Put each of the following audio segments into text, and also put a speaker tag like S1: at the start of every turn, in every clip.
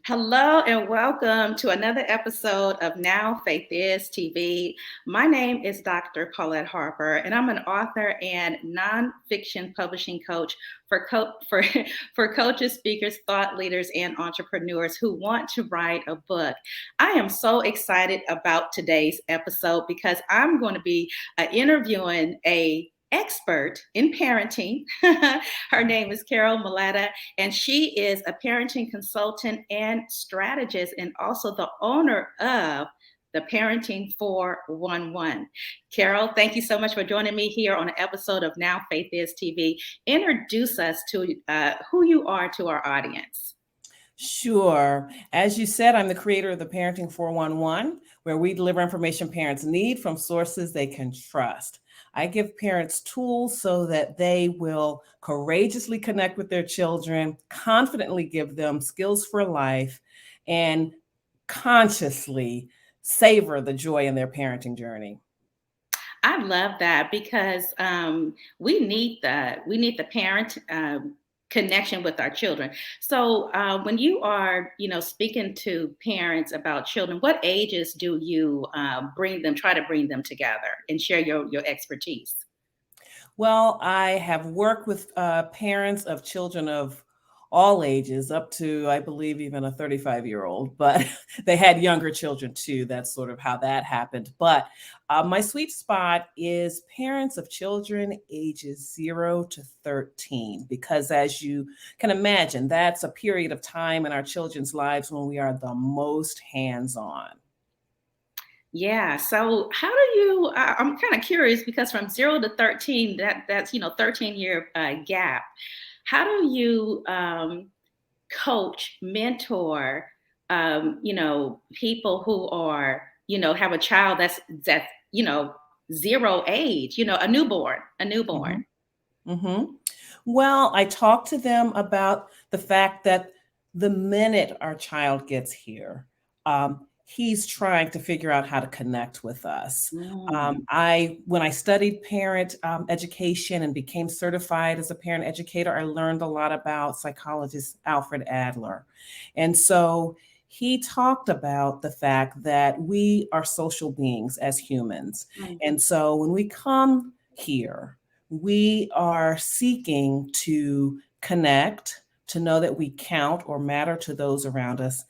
S1: Hello and welcome to another episode of Now Faith Is TV. My name is Dr. Paulette Harper, and I'm an author and nonfiction publishing coach for coaches, speakers, thought leaders, and entrepreneurs who want to write a book. I am so excited about today's episode because I'm going to be interviewing a expert in parenting. Her name is Carol Muleta, and she is a parenting consultant and strategist, and also the owner of the Parenting 411. Carol, thank you so much for joining me here on an episode of Now Faith Is TV. Introduce us to who you are to our audience.
S2: Sure. As you said, I'm the creator of the Parenting 411, where we deliver information parents need from sources they can trust. I give parents tools so that they will courageously connect with their children, confidently give them skills for life, and consciously savor the joy in their parenting journey.
S1: I love that because we need the parent connection with our children. So when you are, speaking to parents about children, what ages do you try to bring them together and share your expertise?
S2: Well, I have worked with parents of children of all ages, up to, I believe, even a 35-year-old, but they had younger children too. That's sort of how that happened. But my sweet spot is parents of children ages 0 to 13, because as you can imagine, that's a period of time in our children's lives when we are the most hands-on.
S1: Yeah. So how do you, I'm kind of curious because from 0 to 13, that's 13-year gap. How do you coach, mentor, people who are, have a child that's, zero age, a newborn.
S2: Mm-hmm. Well, I talk to them about the fact that the minute our child gets here, he's trying to figure out how to connect with us.
S1: Mm.
S2: When I studied parent education and became certified as a parent educator, I learned a lot about psychologist Alfred Adler. And so he talked about the fact that we are social beings as humans.
S1: Mm.
S2: And so when we come here, we are seeking to connect, to know that we count or matter to those around us.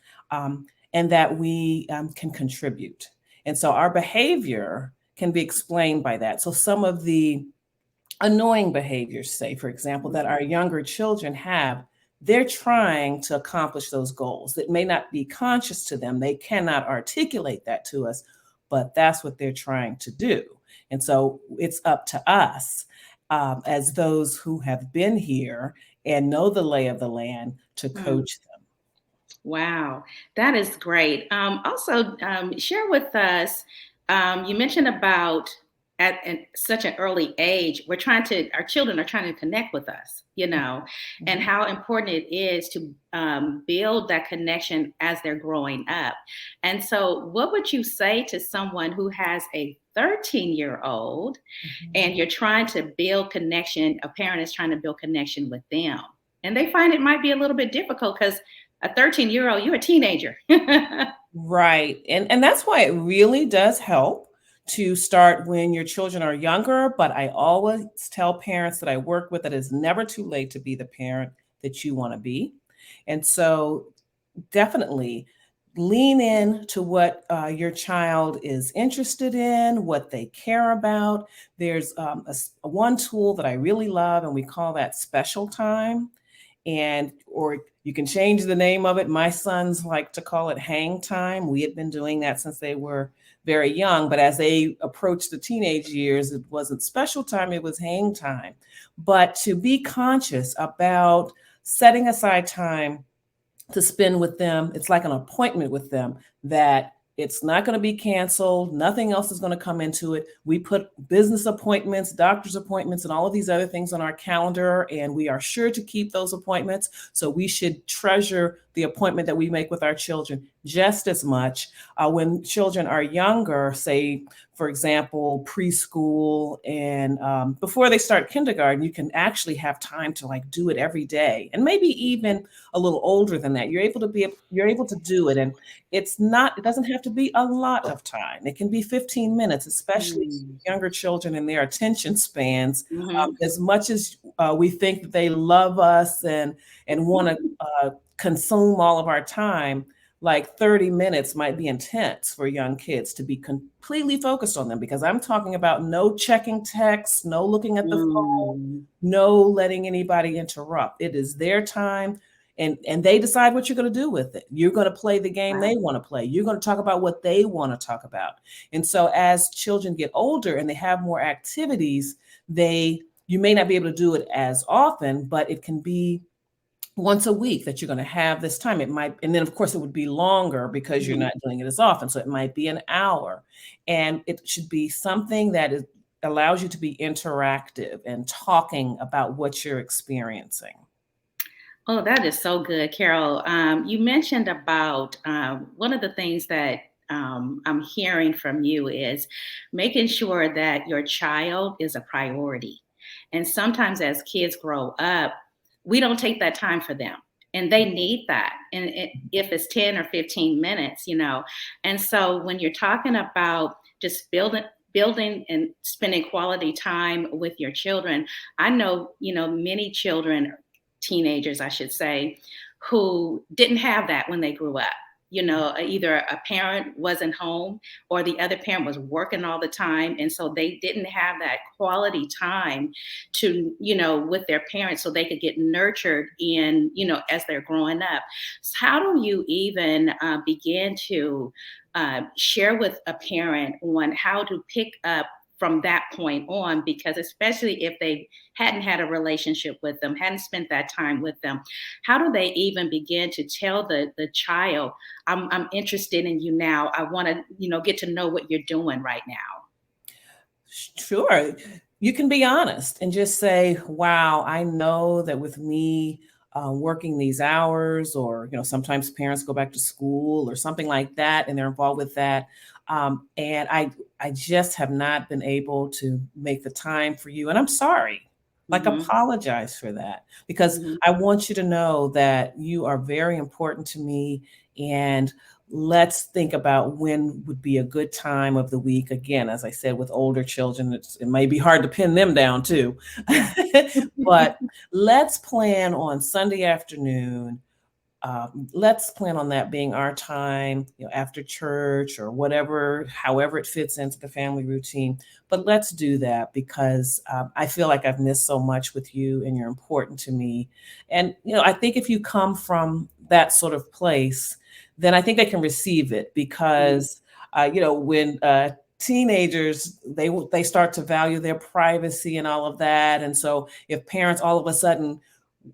S2: And that we can contribute. And so our behavior can be explained by that. So some of the annoying behaviors, say, for example, that our younger children have, they're trying to accomplish those goals. It may not be conscious to them. They cannot articulate that to us, but that's what they're trying to do. And so it's up to us as those who have been here and know the lay of the land to coach them.
S1: Wow, that is great. Also, share with us. You mentioned about at such an early age, our children are trying to connect with us, and how important it is to build that connection as they're growing up. And so, what would you say to someone who has a 13-year-old and you're trying to build connection? A parent is trying to build connection with them, and they find it might be a little bit difficult because a 13-year-old, you're a teenager.
S2: Right. And that's why it really does help to start when your children are younger. But I always tell parents that I work with that it's never too late to be the parent that you want to be. And so definitely lean in to what your child is interested in, what they care about. There's one tool that I really love, and we call that special time. Or you can change the name of it. My sons like to call it hang time. We had been doing that since they were very young, but as they approached the teenage years, it wasn't special time, it was hang time. But to be conscious about setting aside time to spend with them, it's like an appointment with them that it's not going to be canceled. Nothing else is going to come into it. We put business appointments, doctor's appointments, and all of these other things on our calendar, and we are sure to keep those appointments. So we should treasure the appointment that we make with our children just as much. When children are younger, say, for example, preschool and before they start kindergarten, you can actually have time to like do it every day, and maybe even a little older than that. You're able to do it, and it doesn't have to be a lot of time. It can be 15 minutes, especially
S1: Mm.
S2: younger children and their attention spans.
S1: Mhm.
S2: As much as we think that they love us and want to consume all of our time, like 30 minutes might be intense for young kids to be completely focused on them, because I'm talking about no checking texts, no looking at the phone,
S1: Mm.
S2: no letting anybody interrupt. It is their time, and they decide what you're going to do with it. You're going to play the game
S1: Wow.
S2: they want to play. You're going to talk about what they want to talk about. And so as children get older and they have more activities, you may not be able to do it as often, but it can be once a week that you're going to have this time. It might, and then of course it would be longer because you're
S1: Mhm.
S2: not doing it as often. So it might be an hour, and it should be something that allows you to be interactive and talking about what you're experiencing.
S1: Oh, that is so good, Carol. You mentioned about one of the things that I'm hearing from you is making sure that your child is a priority. And sometimes as kids grow up, we don't take that time for them. And they need that. And if it's 10 or 15 minutes, And so when you're talking about just building and spending quality time with your children, I know, many children, teenagers, I should say, who didn't have that when they grew up. Either a parent wasn't home or the other parent was working all the time. And so they didn't have that quality time with their parents so they could get nurtured as they're growing up. So how do you even begin to share with a parent on how to pick up from that point on, because especially if they hadn't had a relationship with them, hadn't spent that time with them, how do they even begin to tell the child, I'm interested in you now. I want to, get to know what you're doing right now.
S2: Sure. You can be honest and just say, wow, I know that with me working these hours, or, sometimes parents go back to school or something like that, and they're involved with that. And I just have not been able to make the time for you. And I'm sorry. Like,
S1: Hmm.
S2: apologize for that, because
S1: Hmm.
S2: I want you to know that you are very important to me. And let's think about when would be a good time of the week. Again, as I said, with older children, it may be hard to pin them down too.
S1: Yeah.
S2: But let's plan on Sunday afternoon. Let's plan on that being our time, after church or whatever, however it fits into the family routine. But let's do that, because I feel like I've missed so much with you, and you're important to me. And I think if you come from that sort of place, then I think they can receive it, because when teenagers, they start to value their privacy and all of that. And so if parents all of a sudden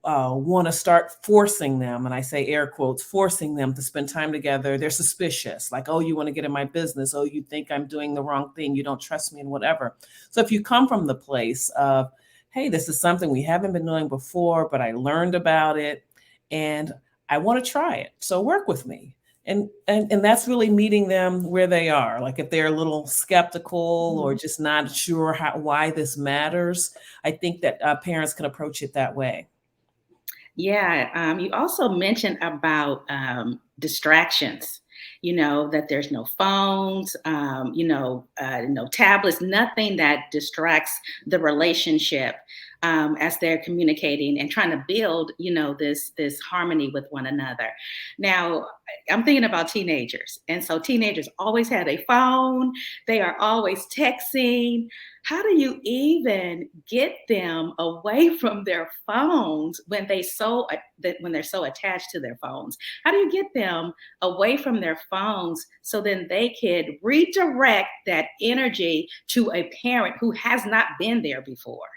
S2: want to start forcing them, and I say air quotes, forcing them to spend time together, they're suspicious. Like, oh, you want to get in my business. Oh, you think I'm doing the wrong thing. You don't trust me, and whatever. So if you come from the place of, hey, this is something we haven't been doing before, but I learned about it and I want to try it. So work with me. And that's really meeting them where they are. Like, if they're a little skeptical or just not sure why this matters, I think that parents can approach it that way.
S1: Yeah, you also mentioned about distractions. That there's no phones, no tablets, nothing that distracts the relationship as they're communicating and trying to build, this harmony with one another. Now, I'm thinking about teenagers, and so teenagers always have a phone. They are always texting. How do you even get them away from their phones when they're so attached to their phones? How do you get them away from their phones so then they could redirect that energy to a parent who has not been there before?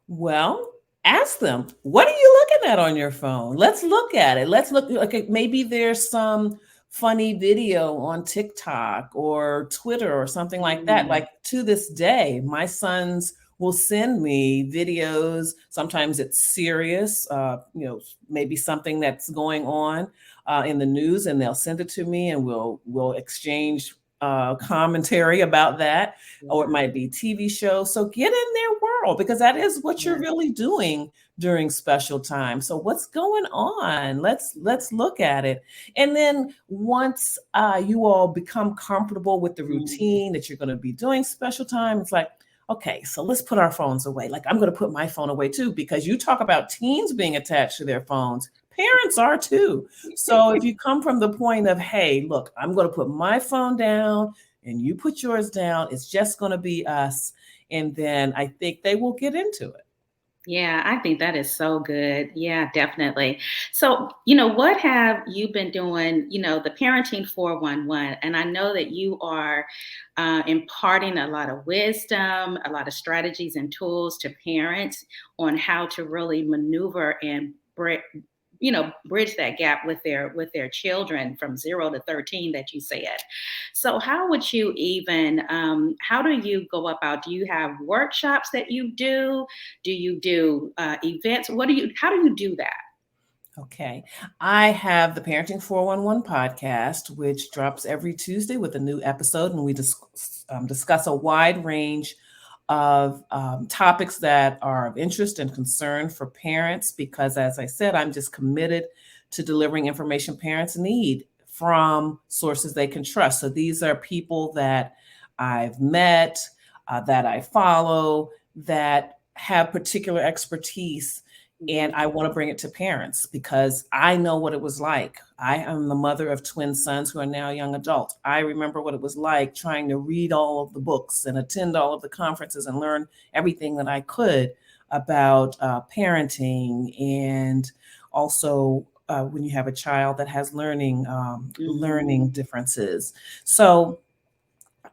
S2: Well, ask them, what are you looking at on your phone? Let's look at it. Let's look. Okay, maybe there's some funny video on TikTok or Twitter or something like that.
S1: Mm.
S2: Like, to this day, my sons will send me videos. Sometimes it's serious, maybe something that's going on in the news, and they'll send it to me, and we'll exchange commentary about that. Or it
S1: Wow.
S2: might be TV shows. So get in their world, because that is what you're
S1: Yeah.
S2: really doing during special time. So what's going on? Let's look at it. And then once you all become comfortable with the
S1: Mm.
S2: routine that you're going to be doing special time, it's like, okay, so let's put our phones away. Like, I'm going to put my phone away too, because you talk about teens being attached to their phones. Parents are too. So if you come from the point of, hey, look, I'm going to put my phone down and you put yours down, it's just going to be us. And then I think they will get into it.
S1: Yeah, I think that is so good. Yeah, definitely. So, what have you been doing, the parenting 411? And I know that you are imparting a lot of wisdom, a lot of strategies and tools to parents on how to really maneuver and bridge that gap with their children from 0 to 13 that you said. So how would you even how do you go about? Do you have workshops that you do? Do you do events? How do you do that?
S2: Okay. I have the Parenting 411 podcast, which drops every Tuesday with a new episode, and we discuss a wide range of topics that are of interest and concern for parents. Because, as I said, I'm just committed to delivering information parents need from sources they can trust. So these are people that I've met, that I follow, that have particular expertise, and I want to bring it to parents because I know what it was like. I am the mother of twin sons who are now young adults. I remember what it was like trying to read all of the books and attend all of the conferences and learn everything that I could about parenting, and also when you have a child that has
S1: Mhm.
S2: learning differences. So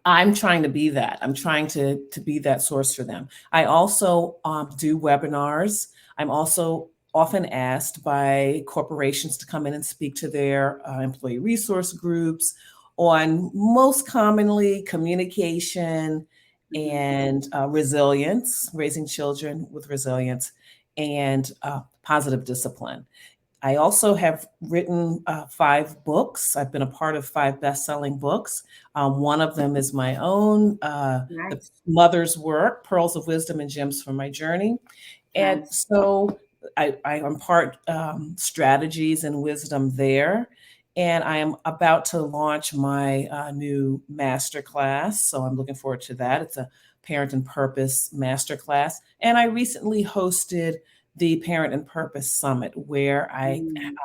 S2: I'm trying to be that. I'm trying to be that source for them. I also do webinars. I'm also often asked by corporations to come in and speak to their employee resource groups on, most commonly, communication
S1: Mhm.
S2: and resilience, raising children with resilience, and positive discipline. I also have written 5 books. I've been a part of 5 best-selling books. One of them is my own, The
S1: Nice.
S2: Mother's Work, Pearls of Wisdom and Gems from My Journey. And
S1: Nice.
S2: so I impart strategies and wisdom there. And I am about to launch my new masterclass. So I'm looking forward to that. It's a Parent and Purpose masterclass. And I recently hosted the Parent and Purpose Summit, where I
S1: Mm.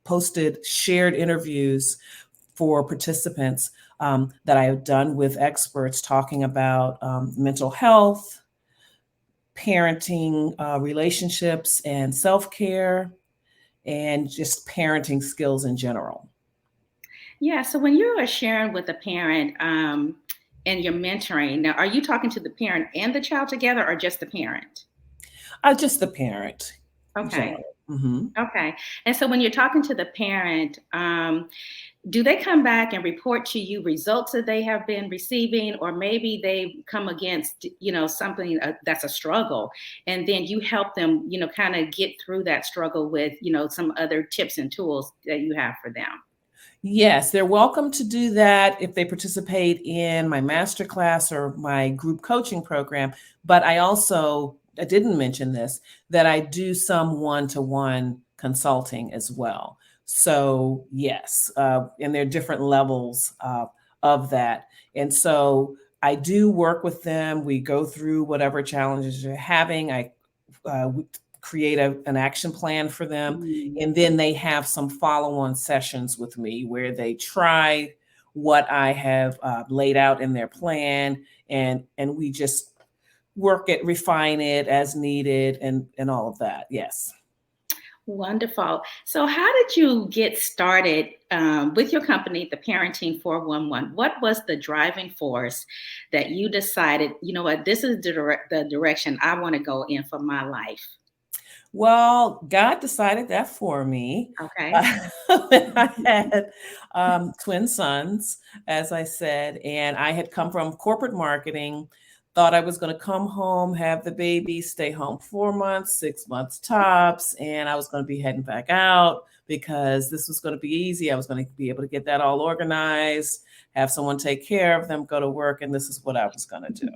S2: posted shared interviews for participants that I have done with experts talking about mental health, parenting, relationships, and self care, and just parenting skills in general.
S1: Yeah. So when you are sharing with a parent and you're mentoring, now are you talking to the parent and the child together, or just the parent?
S2: Just the parent in
S1: Okay.
S2: general. Mhm.
S1: Okay. And so when you're talking to the parent, do they come back and report to you results that they have been receiving, or maybe they come against, something that's a struggle, and then you help them, kind of get through that struggle with, some other tips and tools that you have for them?
S2: Yes, they're welcome to do that if they participate in my masterclass or my group coaching program. But I didn't mention this, that I do some one-to-one consulting as well. So, yes, and there are different levels of that. And so I do work with them. We go through whatever challenges you're having. I create an action plan for them,
S1: Mm.
S2: and then they have some follow-on sessions with me where they try what I have laid out in their plan, and we just work it, refine it as needed, and all of that. Yes.
S1: Wonderful. So, how did you get started with your company, the Parenting 411? What was the driving force that you decided, what, this is the direction I want to go in for my life?
S2: Well, God decided that for me.
S1: Okay.
S2: When I had twin sons, as I said, and I had come from corporate marketing. thought I was going to come home, have the baby, stay home 4 months, 6 months tops, and I was going to be heading back out because this was going to be easy. I was going to be able to get that all organized, have someone take care of them, go to work, and this is what I was going to do.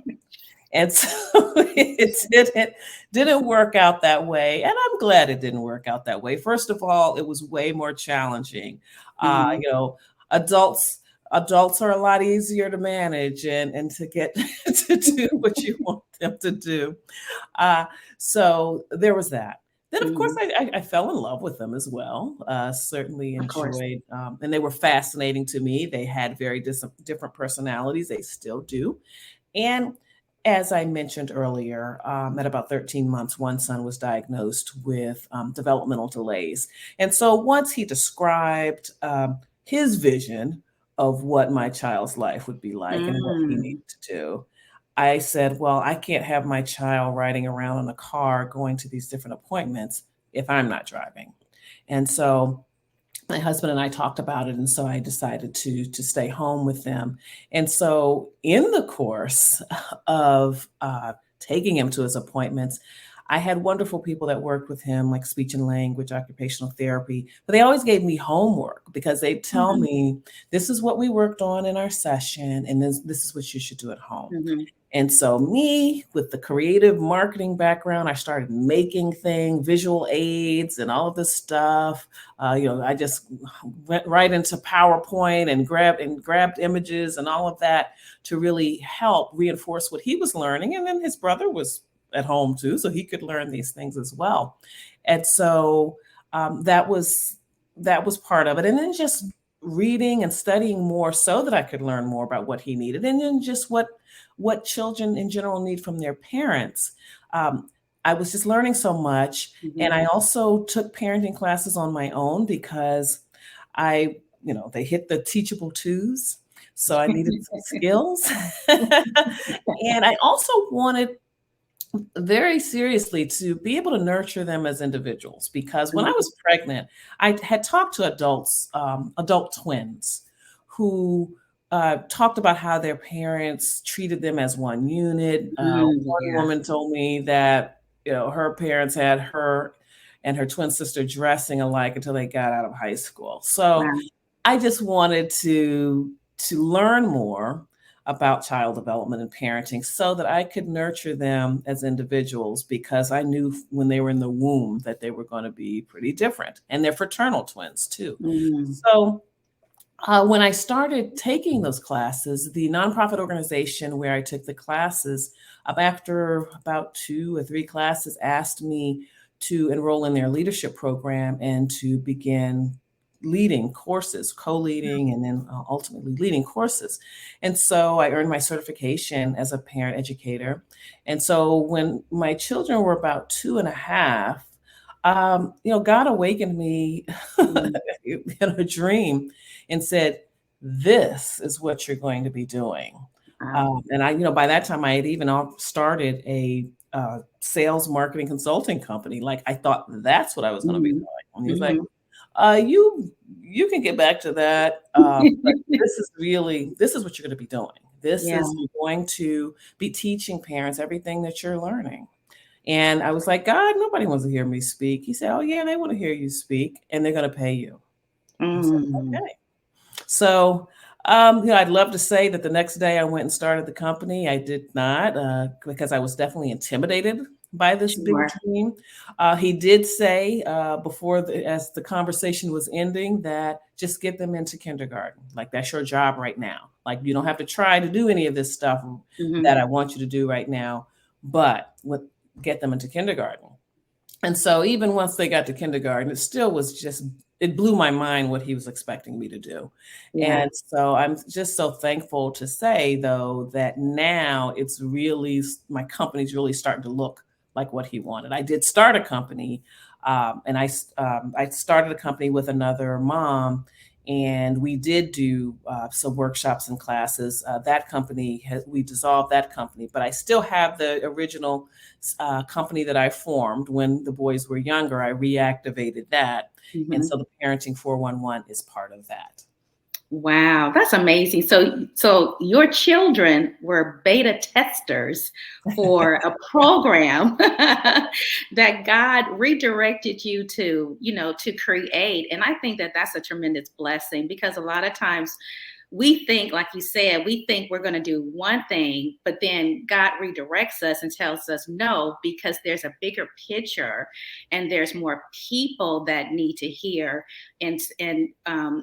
S2: And so it didn't work out that way. And I'm glad it didn't work out that way. First of all, it was way more challenging.
S1: Mm-hmm.
S2: You know, adults adults are a lot easier to manage and to get to do what you want them to do. Uh, so there was that. Then, of course,
S1: Mm-hmm.
S2: I fell in love with them as well. Certainly
S1: Of course.
S2: enjoyed, and they were fascinating to me. They had very different personalities. They still do. And as I mentioned earlier, at about 13 months, one son was diagnosed with developmental delays. And so once he described his vision of what my child's life would be like and what he
S1: Mm-hmm.
S2: needed to do, I said, well, I can't have my child riding around in a car going to these different appointments if I'm not driving. And so my husband and I talked about it, and so I decided to stay home with them. And so, in the course of taking him to his appointments, I had wonderful people that worked with him, like speech and language, occupational therapy. But they always gave me homework because they tell
S1: Mm-hmm.
S2: me this is what we worked on in our session, and this is what you should do at home.
S1: Mm-hmm.
S2: And so, me with the creative marketing background, I started making things, visual aids, and all of this stuff. I just went right into PowerPoint and grabbed images and all of that to really help reinforce what he was learning. And then his brother was at home too, so he could learn these things as well. And so that was part of it. And then just reading and studying more so that I could learn more about what he needed, and then just what children in general need from their parents. Um, I was just learning so much. And
S1: Mm-hmm.
S2: I also took parenting classes on my own because they hit the teachable twos. So I needed some skills. And I also wanted very seriously to be able to nurture them as individuals because when I was pregnant, I had talked to adult twins who talked about how their parents treated them as one unit. One
S1: Yeah.
S2: woman told me that her parents had her and her twin sister dressing alike until they got out of high school. So
S1: Wow.
S2: I just wanted to learn more about child development and parenting so that I could nurture them as individuals because I knew when they were in the womb that they were going to be pretty different, and they're fraternal twins too.
S1: Mm-hmm.
S2: So when I started taking those classes, the nonprofit organization where I took the classes, after about 2 or 3 classes, asked me to enroll in their leadership program and to begin leading courses, co-leading, and then ultimately leading courses. And so I earned my certification as a parent educator. And so when my children were about 2.5, God awakened me in a dream and said, "This is what you're going to be doing."
S1: Wow.
S2: And by that time, I had even started a sales marketing consulting company. Like I thought that's what I was going to be
S1: Mm-hmm.
S2: doing. And he was like,
S1: Mm-hmm.
S2: "You can get back to that, but this is what you're going to be doing. This
S1: Yeah.
S2: is you're going to be teaching parents everything that you're learning." And I was like, God, nobody wants to hear me speak. He said, oh, yeah, they want to hear you speak and they're going to pay you. I said,
S1: Mm-hmm.
S2: okay. So, I'd love to say that the next day I went and started the company. I did not because I was definitely intimidated by this big
S1: Sure.
S2: dream. He did say as the conversation was ending that just get them into kindergarten. Like that's your job right now. Like you don't have to try to do any of this stuff
S1: Mm-hmm.
S2: that I want you to do right now, but get them into kindergarten. And so even once they got to kindergarten, it still was it blew my mind what he was expecting me to do.
S1: Yeah.
S2: And so I'm just so thankful to say, though, that now my company's really starting to look like what he wanted. I did start a company, and I started a company with another mom, and we did do some workshops and classes. We dissolved that company, but I still have the original company that I formed when the boys were younger. I reactivated that. And
S1: Mm-hmm.
S2: so the Parenting 411 is part of that.
S1: Wow, that's amazing. So your children were beta testers for a program that God redirected you to, to create. And I think that that's a tremendous blessing because a lot of times we think, like you said, we think we're going to do one thing, but then God redirects us and tells us no, because there's a bigger picture and there's more people that need to hear and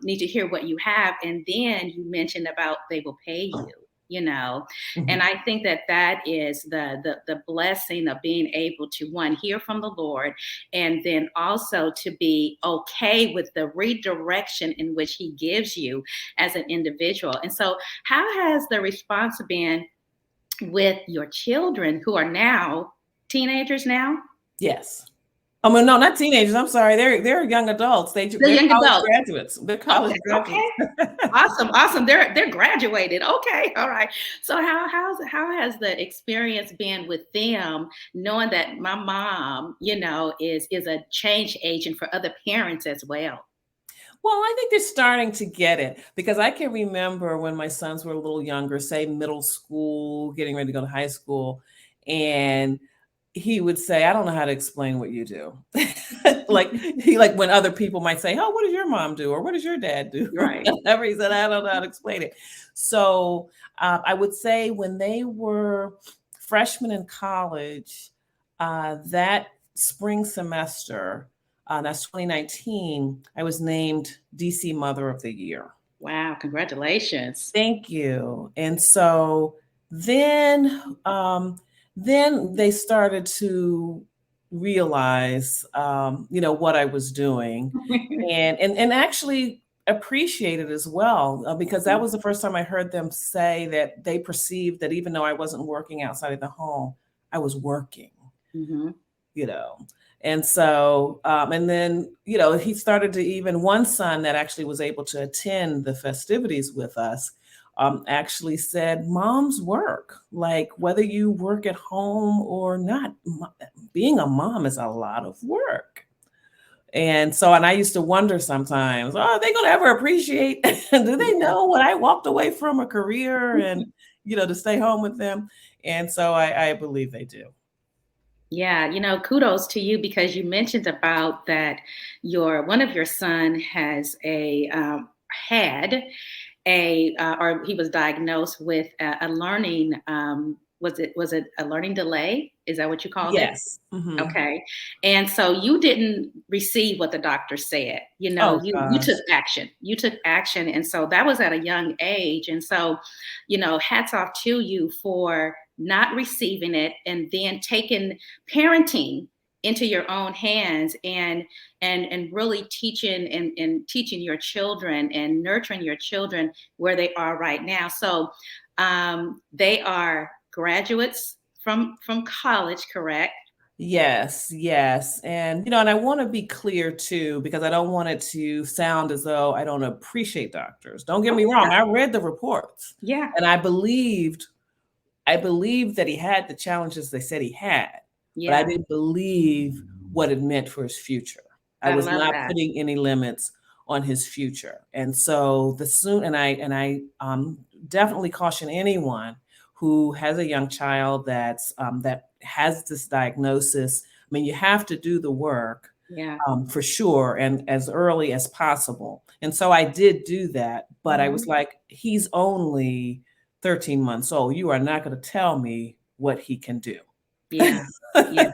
S1: need to hear what you have. And then you mentioned about they will pay you. And
S2: Mhm.
S1: I think that that is the blessing of being able to, one, hear from the Lord, and then also to be okay with the redirection in which he gives you as an individual. And so how has the response been with your children who are now teenagers now?
S2: Yes. Oh, well, no, not teenagers. I'm sorry. They're young adults.
S1: The
S2: They're
S1: young
S2: college
S1: adults.
S2: graduates. They're college
S1: Okay, okay.
S2: graduates.
S1: Awesome, awesome. They're graduated. Okay, all right. So how has the experience been with them, knowing that my mom, is a change agent for other parents as well?
S2: Well, I think they're starting to get it because I can remember when my sons were a little younger, say middle school, getting ready to go to high school, and he would say, "I don't know how to explain what you do." Like when other people might say, "Oh, what does your mom do?" or "What does your dad do?"
S1: Right.
S2: Whatever, he said, "I don't know how to explain it." So I would say when they were freshmen in college, that spring semester, that's 2019, I was named DC Mother of the Year.
S1: Wow, congratulations.
S2: Thank you. And so then, then they started to realize, what I was doing, and actually appreciate it as well, because that was the first time I heard them say that they perceived that even though I wasn't working outside of the home, I was working.
S1: Hmm.
S2: you know. And so, and then, he started to, even one son that actually was able to attend the festivities with us, actually said, "Moms work. Like, whether you work at home or not, being a mom is a lot of work." And so, and I used to wonder sometimes, are they going to ever appreciate? Do they
S1: Yeah.
S2: know what I walked away from a career and, to stay home with them? And so I believe they do.
S1: Yeah, kudos to you because you mentioned about that your one of your son has a had a or he was diagnosed with a learning was it a learning delay? Is that what you called it?
S2: Yes. Hmm.
S1: Okay. And so you didn't receive what the doctor said.
S2: Oh
S1: You took
S2: gosh.
S1: action. You took action. And so that was at a young age. And so, hats off to you for not receiving it and then taking parenting into your own hands and really teaching and teaching your children and nurturing your children where they are right now. So they are graduates from college, correct?
S2: Yes, yes. And and I want to be clear too, because I don't want it to sound as though I don't appreciate doctors. Don't get
S1: Oh
S2: me wrong.
S1: yeah,
S2: I read the reports
S1: yeah,
S2: and I believed that he had the challenges they said he had, but I
S1: yeah.
S2: didn't believe what it meant for his future. I
S1: I
S2: was
S1: love
S2: not
S1: that.
S2: putting any limits on his future. And so the soon and I definitely caution anyone who has a young child that has this diagnosis. I mean, you have to do the work,
S1: Yeah.
S2: for sure, and as early as possible. And so I did do that, but I was
S1: Mhm.
S2: like, he's only 13 months old. You are not going to tell me what he can do.
S1: Yeah. Yeah.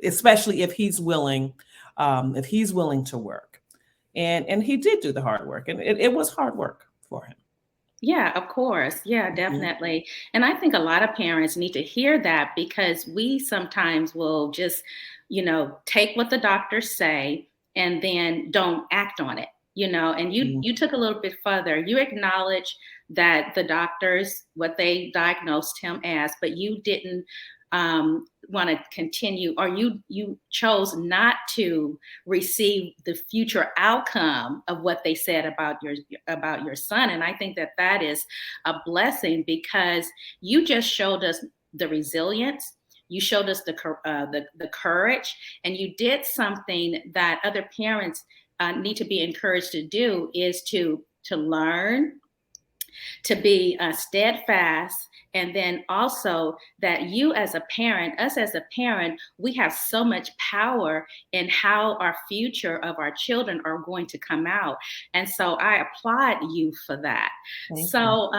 S2: Especially if he's willing to work. And he did do the hard work, and it was hard work for him.
S1: Yeah, of course. Yeah,
S2: Mhm.
S1: definitely. And I think a lot of parents need to hear that because we sometimes will just, take what the doctors say and then don't act on it. And you
S2: Mhm.
S1: you took a little bit further. You acknowledge that the doctors what they diagnosed him as, but you didn't want to continue, or you chose not to receive the future outcome of what they said about your son. And I think that that is a blessing because you just showed us the resilience. You showed us the courage, and you did something that other parents need to be encouraged to do, is to to learn, to be steadfast, and then also that you as a parent, us as a parent, we have so much power in how our future of our children are going to come out. And so I applaud you for that.
S2: Thank you.
S1: So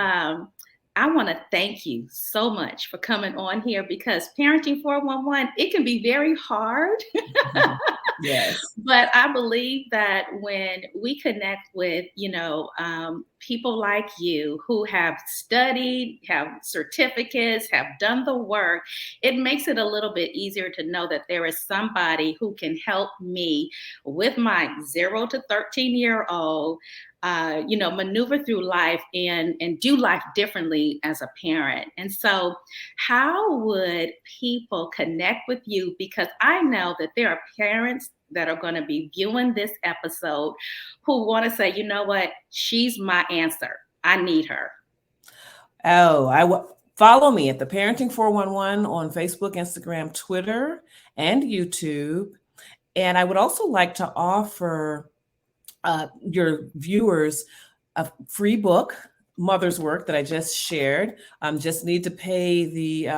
S1: I want to thank you so much for coming on here, because parenting 411, it can be very hard.
S2: Yes.
S1: But I believe that when we connect with, people like you who have studied, have certificates, have done the work, it makes it a little bit easier to know that there is somebody who can help me with my 0 to 13-year-old, maneuver through life and do life differently as a parent. And so, how would people connect with you? Because I know that there are parents that are going to be viewing this episode who want to say, you know what, she's my answer. I need her.
S2: Follow me at the Parenting 411 on Facebook, Instagram, Twitter, and YouTube. And I would also like to offer your viewers a free book, Mother's Work, that I just shared. Just need to pay the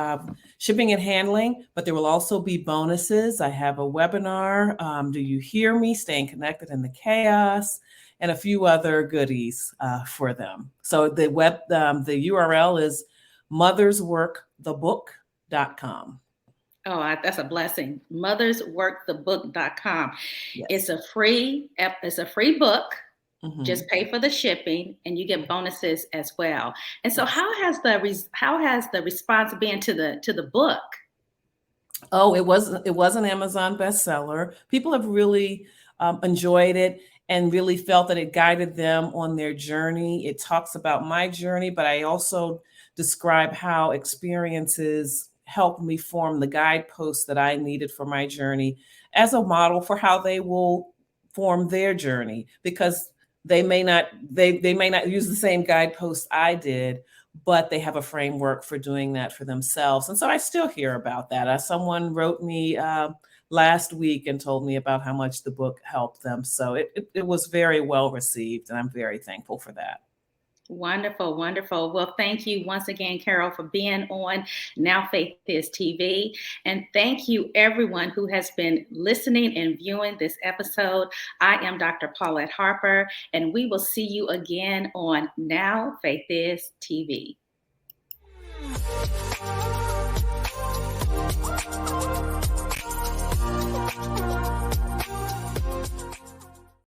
S2: shipping and handling, but there will also be bonuses. I have a webinar, Do You Hear Me? Staying Connected in the Chaos, and a few other goodies for them. So the URL is mothersworkthebook.com.
S1: Oh, that's a blessing. Mothersworkthebook.com.
S2: Yes.
S1: It's a free book.
S2: Mm-hmm.
S1: Just pay for the shipping, and you get bonuses as well. And so, how has the response been to the book?
S2: Oh, it was an Amazon bestseller. People have really enjoyed it and really felt that it guided them on their journey. It talks about my journey, but I also describe how experiences helped me form the guideposts that I needed for my journey as a model for how they will form their journey, because they may not use the same guideposts I did, but they have a framework for doing that for themselves. And so I still hear about that. Someone wrote me last week and told me about how much the book helped them. So it was very well received, and I'm very thankful for that.
S1: Wonderful, wonderful. Well, thank you once again, Carol, for being on Now Faith Is TV. And thank you, everyone who has been listening and viewing this episode. I am Dr. Paulette Harper, and we will see you again on Now Faith Is TV.